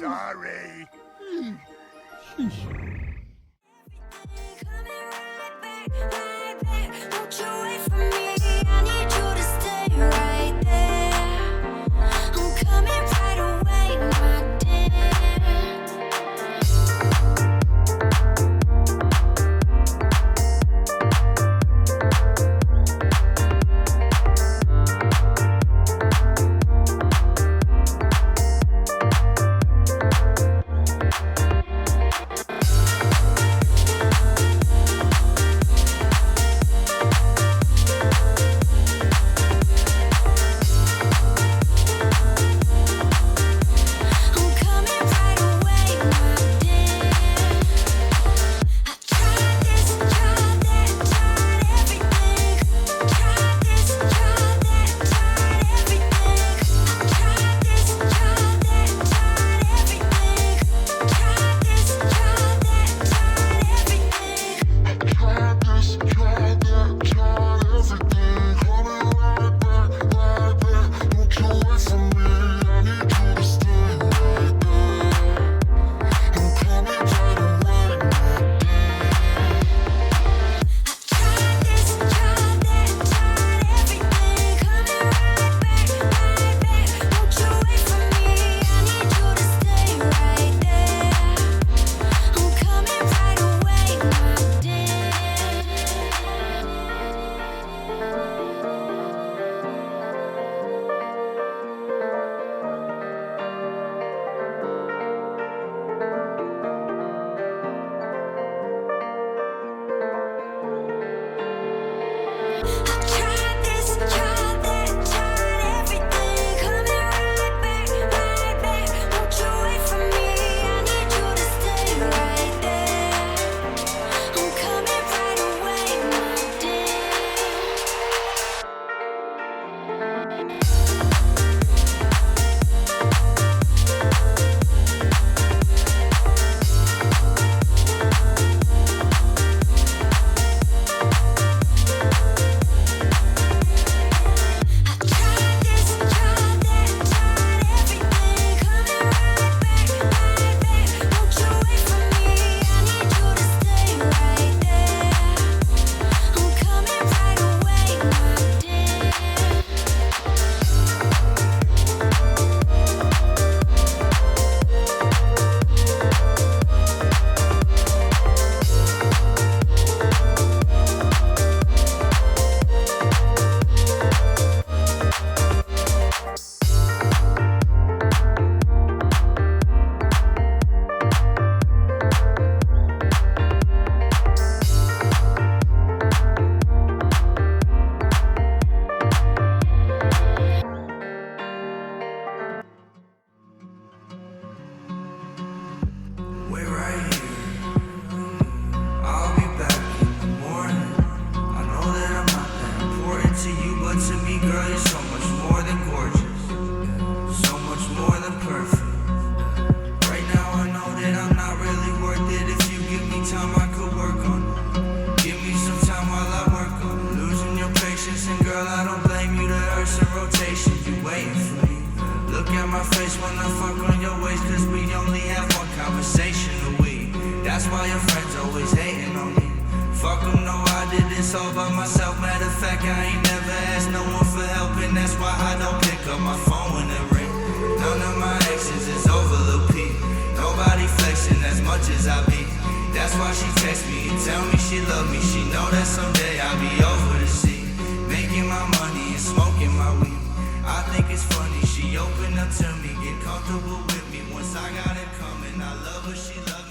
Sorry. When I fuck on your waist, cause we only have one conversation a week. That's why your friends always hating on me. Fuck them, no, I did this all by myself. Matter of fact, I ain't never asked no one for help, and that's why I don't pick up my phone when it ring. None of my exes is over Lil P. Nobody flexing as much as I be. That's why she text me and tell me she love me. She know that someday I'll be over the sea, making my money and smoking my weed. I think it's funny, she opened up to me, get comfortable with me. Once I got it coming, I love her, she love me.